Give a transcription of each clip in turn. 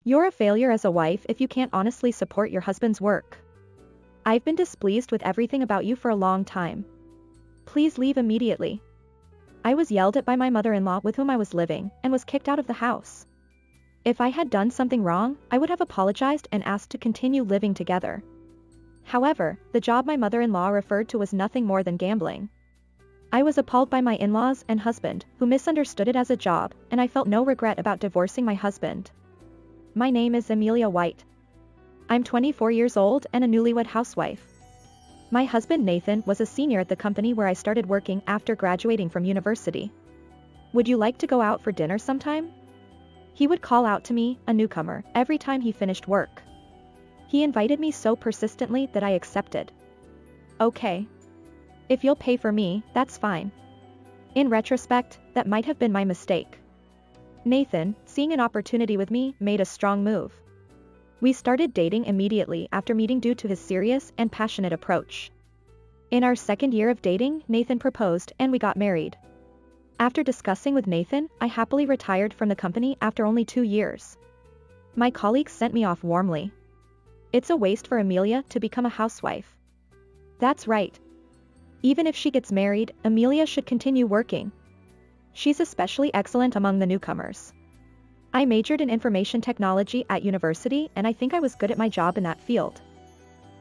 You're a failure as a wife if you can't honestly support your husband's work. I've been displeased with everything about you for a long time. Please leave immediately. I was yelled at by my mother-in-law with whom I was living and was kicked out of the house. If I had done something wrong, I would have apologized and asked to continue living together. However, the job my mother-in-law referred to was nothing more than gambling. I was appalled by my in-laws and husband, who misunderstood it as a job, and I felt no regret about divorcing my husband. My name is Amelia White. I'm 24 years old and a newlywed housewife. My husband Nathan was a senior at the company where I started working after graduating from university. Would you like to go out for dinner sometime? He would call out to me, a newcomer, every time he finished work. He invited me so persistently that I accepted. Okay. If you'll pay for me, that's fine. In retrospect, that might have been my mistake. Nathan, seeing an opportunity with me, made a strong move. We started dating immediately after meeting due to his serious and passionate approach. In our second year of dating, Nathan proposed and we got married. After discussing with Nathan, I happily retired from the company after only 2 years. My colleagues sent me off warmly. It's a waste for Amelia to become a housewife. That's right. Even if she gets married, Amelia should continue working. She's especially excellent among the newcomers. I majored in information technology at university and I think I was good at my job in that field.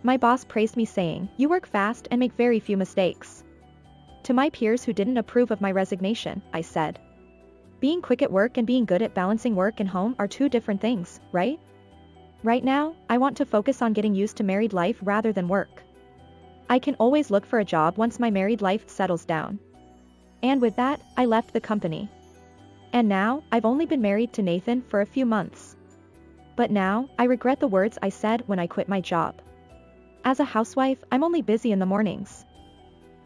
My boss praised me saying, "You work fast and make very few mistakes." To my peers who didn't approve of my resignation, I said, "Being quick at work and being good at balancing work and home are two different things, right? Right now, I want to focus on getting used to married life rather than work. I can always look for a job once my married life settles down." And with that, I left the company. And now, I've only been married to Nathan for a few months. But now, I regret the words I said when I quit my job. As a housewife, I'm only busy in the mornings.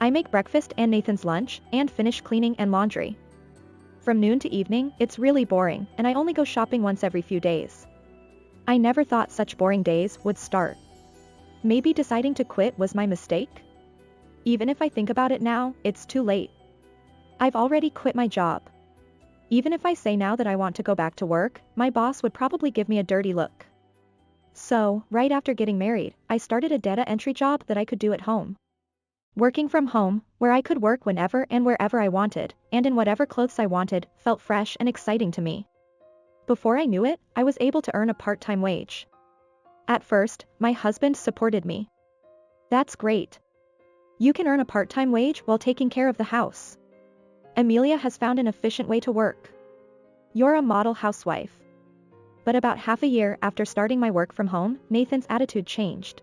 I make breakfast and Nathan's lunch, and finish cleaning and laundry. From noon to evening, it's really boring, and I only go shopping once every few days. I never thought such boring days would start. Maybe deciding to quit was my mistake? Even if I think about it now, it's too late. I've already quit my job. Even if I say now that I want to go back to work, my boss would probably give me a dirty look. So, right after getting married, I started a data entry job that I could do at home. Working from home, where I could work whenever and wherever I wanted, and in whatever clothes I wanted, felt fresh and exciting to me. Before I knew it, I was able to earn a part-time wage. At first, my husband supported me. That's great. You can earn a part-time wage while taking care of the house. Amelia has found an efficient way to work. You're a model housewife. But about half a year after starting my work from home, Nathan's attitude changed.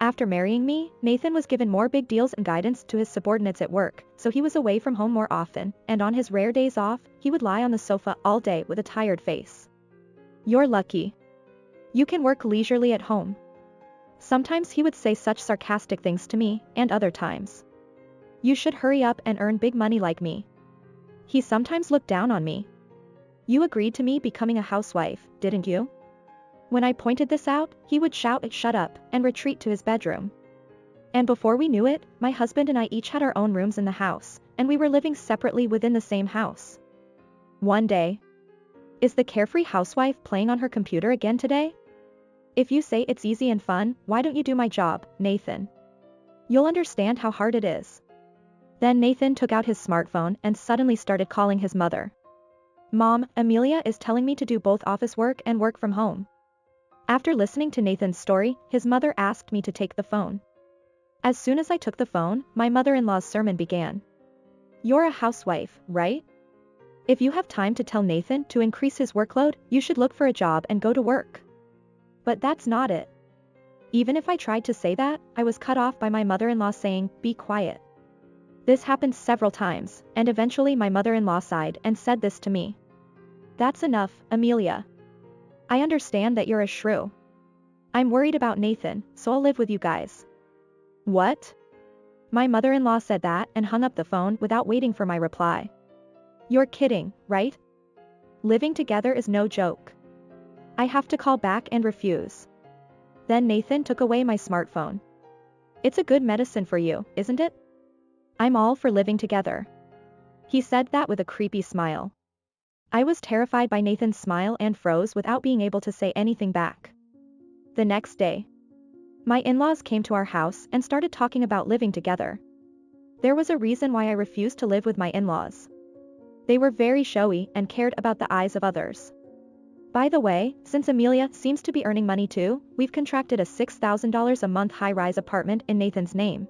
After marrying me, Nathan was given more big deals and guidance to his subordinates at work, so he was away from home more often, and on his rare days off, he would lie on the sofa all day with a tired face. You're lucky. You can work leisurely at home. Sometimes he would say such sarcastic things to me, and other times, "You should hurry up and earn big money like me." He sometimes looked down on me. You agreed to me becoming a housewife, didn't you? When I pointed this out, he would shout, "Shut up," and retreat to his bedroom. And before we knew it, my husband and I each had our own rooms in the house, and we were living separately within the same house. One day. Is the carefree housewife playing on her computer again today? If you say it's easy and fun, why don't you do my job, Nathan? You'll understand how hard it is. Then Nathan took out his smartphone and suddenly started calling his mother. "Mom, Amelia is telling me to do both office work and work from home." After listening to Nathan's story, his mother asked me to take the phone. As soon as I took the phone, my mother-in-law's sermon began. "You're a housewife, right? If you have time to tell Nathan to increase his workload, you should look for a job and go to work." But that's not it. Even if I tried to say that, I was cut off by my mother-in-law saying, "Be quiet." This happened several times, and eventually my mother-in-law sighed and said this to me. "That's enough, Amelia. I understand that you're a shrew. I'm worried about Nathan, so I'll live with you guys." What? My mother-in-law said that and hung up the phone without waiting for my reply. You're kidding, right? Living together is no joke. I have to call back and refuse. Then Nathan took away my smartphone. It's a good medicine for you, isn't it? I'm all for living together. He said that with a creepy smile. I was terrified by Nathan's smile and froze without being able to say anything back. The next day, my in-laws came to our house and started talking about living together. There was a reason why I refused to live with my in-laws. They were very showy and cared about the eyes of others. By the way, since Amelia seems to be earning money too, we've contracted a $6,000 a month high-rise apartment in Nathan's name.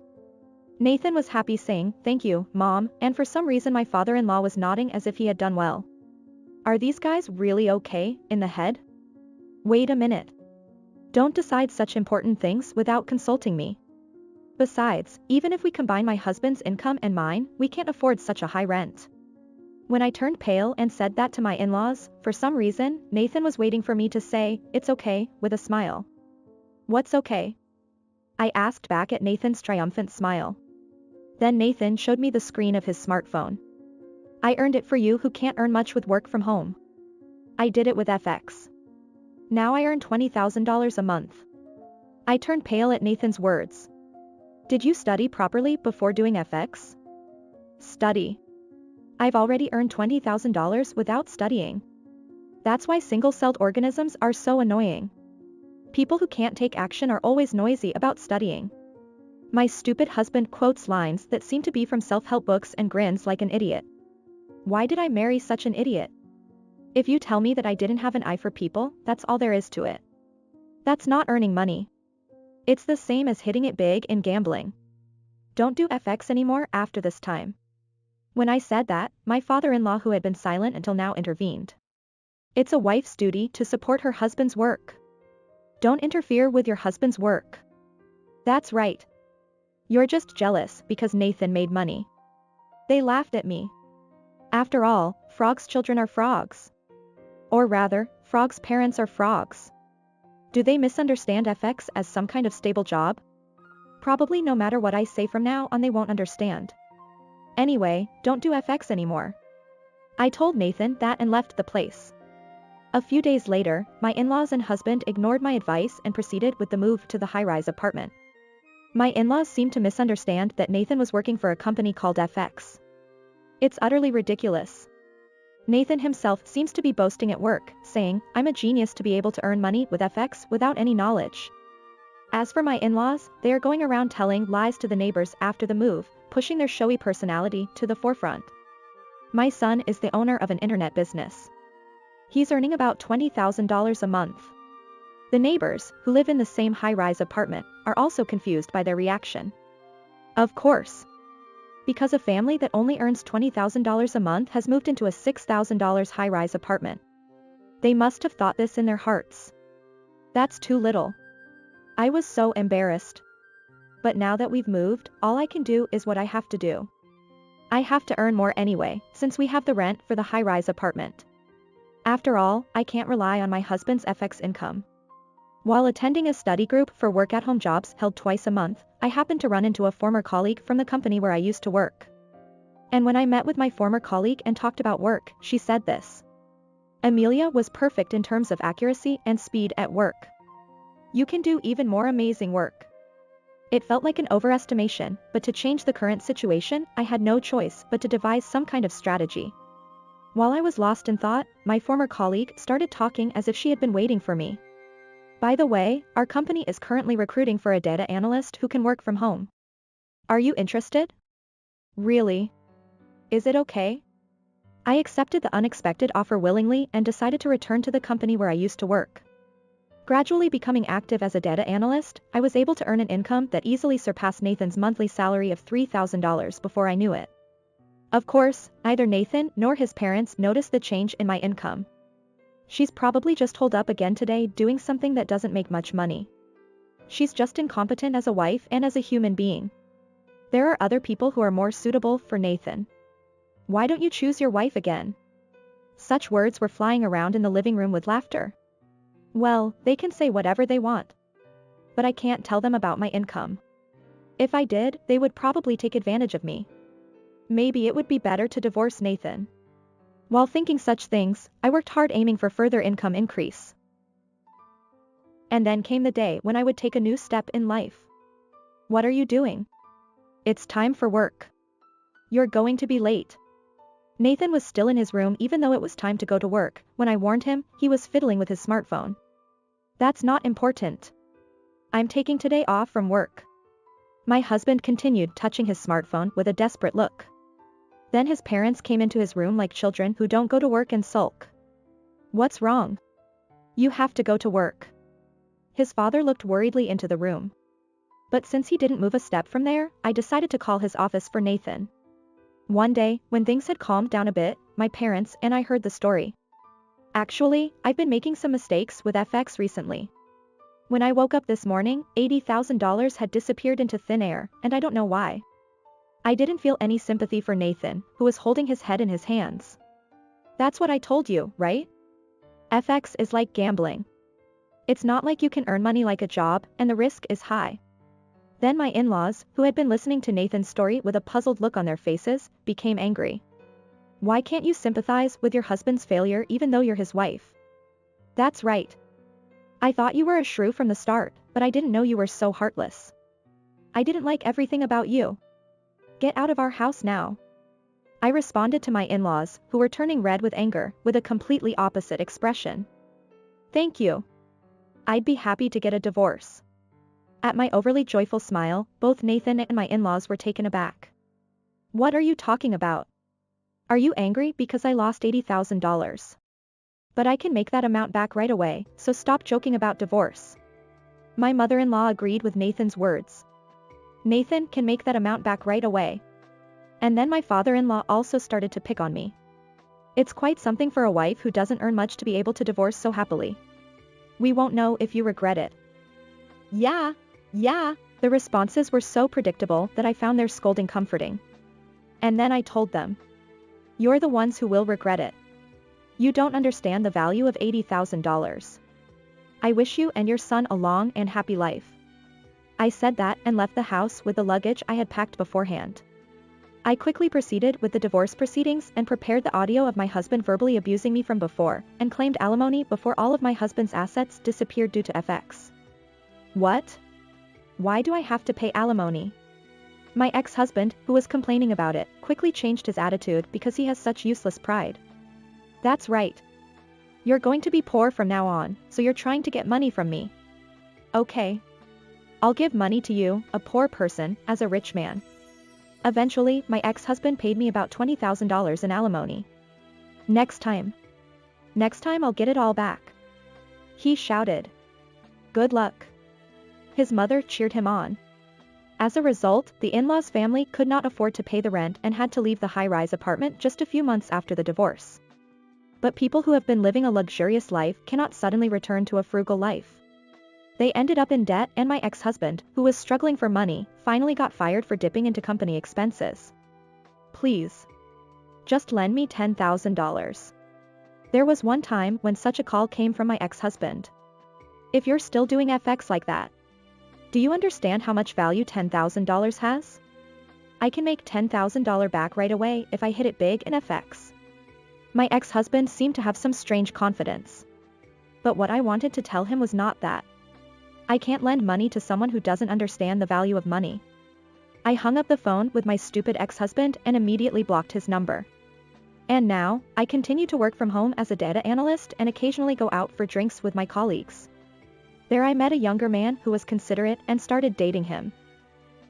Nathan was happy saying, "Thank you, Mom," and for some reason my father-in-law was nodding as if he had done well. Are these guys really okay in the head? Wait a minute. Don't decide such important things without consulting me. Besides, even if we combine my husband's income and mine, we can't afford such a high rent. When I turned pale and said that to my in-laws, for some reason, Nathan was waiting for me to say, "It's okay," with a smile. What's okay? I asked back at Nathan's triumphant smile. Then Nathan showed me the screen of his smartphone. I earned it for you who can't earn much with work from home. I did it with FX. Now I earn $20,000 a month. I turned pale at Nathan's words. Did you study properly before doing FX? Study. I've already earned $20,000 without studying. That's why single-celled organisms are so annoying. People who can't take action are always noisy about studying. My stupid husband quotes lines that seem to be from self-help books and grins like an idiot. Why did I marry such an idiot? If you tell me that I didn't have an eye for people, that's all there is to it. That's not earning money. It's the same as hitting it big in gambling. Don't do FX anymore after this time. When I said that, my father-in-law who had been silent until now intervened. It's a wife's duty to support her husband's work. Don't interfere with your husband's work. That's right. You're just jealous because Nathan made money. They laughed at me. After all, frogs' children are frogs. Or rather, frogs' parents are frogs. Do they misunderstand FX as some kind of stable job? Probably no matter what I say from now on they won't understand. Anyway, don't do FX anymore. I told Nathan that and left the place. A few days later, my in-laws and husband ignored my advice and proceeded with the move to the high-rise apartment. My in-laws seemed to misunderstand that Nathan was working for a company called FX. It's utterly ridiculous. Nathan himself seems to be boasting at work, saying, "I'm a genius to be able to earn money with FX without any knowledge." As for my in-laws, they are going around telling lies to the neighbors after the move, pushing their showy personality to the forefront. My son is the owner of an internet business. He's earning about $20,000 a month. The neighbors, who live in the same high-rise apartment, are also confused by their reaction. Of course. Because a family that only earns $20,000 a month has moved into a $6,000 high-rise apartment. They must have thought this in their hearts. That's too little. I was so embarrassed. But now that we've moved, all I can do is what I have to do. I have to earn more anyway, since we have the rent for the high-rise apartment. After all, I can't rely on my husband's FX income. While attending a study group for work-at-home jobs held twice a month, I happened to run into a former colleague from the company where I used to work. And when I met with my former colleague and talked about work, she said this. Amelia was perfect in terms of accuracy and speed at work. You can do even more amazing work. It felt like an overestimation, but to change the current situation, I had no choice but to devise some kind of strategy. While I was lost in thought, my former colleague started talking as if she had been waiting for me. By the way, our company is currently recruiting for a data analyst who can work from home. Are you interested? Really? Is it okay? I accepted the unexpected offer willingly and decided to return to the company where I used to work. Gradually becoming active as a data analyst, I was able to earn an income that easily surpassed Nathan's monthly salary of $3,000 before I knew it. Of course, neither Nathan nor his parents noticed the change in my income. She's probably just holed up again today doing something that doesn't make much money. She's just incompetent as a wife and as a human being. There are other people who are more suitable for Nathan. Why don't you choose your wife again? Such words were flying around in the living room with laughter. Well, they can say whatever they want. But I can't tell them about my income. If I did, they would probably take advantage of me. Maybe it would be better to divorce Nathan. While thinking such things, I worked hard aiming for further income increase. And then came the day when I would take a new step in life. What are you doing? It's time for work. You're going to be late. Nathan was still in his room even though it was time to go to work. When I warned him, he was fiddling with his smartphone. That's not important. I'm taking today off from work. My husband continued touching his smartphone with a desperate look. Then his parents came into his room like children who don't go to work and sulk. What's wrong? You have to go to work. His father looked worriedly into the room. But since he didn't move a step from there, I decided to call his office for Nathan. One day, when things had calmed down a bit, my parents and I heard the story. Actually, I've been making some mistakes with FX recently. When I woke up this morning, $80,000 had disappeared into thin air, and I don't know why. I didn't feel any sympathy for Nathan, who was holding his head in his hands. That's what I told you, right? FX is like gambling. It's not like you can earn money like a job, and the risk is high. Then my in-laws, who had been listening to Nathan's story with a puzzled look on their faces, became angry. Why can't you sympathize with your husband's failure even though you're his wife? That's right. I thought you were a shrew from the start, but I didn't know you were so heartless. I didn't like everything about you. Get out of our house now. I responded to my in-laws, who were turning red with anger, with a completely opposite expression. Thank you. I'd be happy to get a divorce. At my overly joyful smile, both Nathan and my in-laws were taken aback. What are you talking about? Are you angry because I lost $80,000? But I can make that amount back right away, so stop joking about divorce. My mother-in-law agreed with Nathan's words. Nathan can make that amount back right away. And then my father-in-law also started to pick on me. It's quite something for a wife who doesn't earn much to be able to divorce so happily. We won't know if you regret it. Yeah. The responses were so predictable that I found their scolding comforting. And then I told them. You're the ones who will regret it. You don't understand the value of $80,000. I wish you and your son a long and happy life. I said that and left the house with the luggage I had packed beforehand. I quickly proceeded with the divorce proceedings and prepared the audio of my husband verbally abusing me from before, and claimed alimony before all of my husband's assets disappeared due to FX. What? Why do I have to pay alimony? My ex-husband, who was complaining about it, quickly changed his attitude because he has such useless pride. That's right. You're going to be poor from now on, so you're trying to get money from me. Okay. I'll give money to you, a poor person, as a rich man. Eventually, my ex-husband paid me about $20,000 in alimony. Next time I'll get it all back. He shouted. Good luck. His mother cheered him on. As a result, the in-laws family could not afford to pay the rent and had to leave the high-rise apartment just a few months after the divorce. But people who have been living a luxurious life cannot suddenly return to a frugal life. They ended up in debt, and my ex-husband, who was struggling for money, finally got fired for dipping into company expenses. Please. Just lend me $10,000. There was one time when such a call came from my ex-husband. If you're still doing FX like that, do you understand how much value $10,000 has? I can make $10,000 back right away if I hit it big in FX. My ex-husband seemed to have some strange confidence. But what I wanted to tell him was not that. I can't lend money to someone who doesn't understand the value of money. I hung up the phone with my stupid ex-husband and immediately blocked his number. And now, I continue to work from home as a data analyst and occasionally go out for drinks with my colleagues. There I met a younger man who was considerate and started dating him.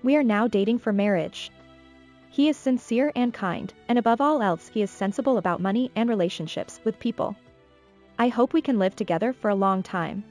We are now dating for marriage. He is sincere and kind, and above all else he is sensible about money and relationships with people. I hope we can live together for a long time.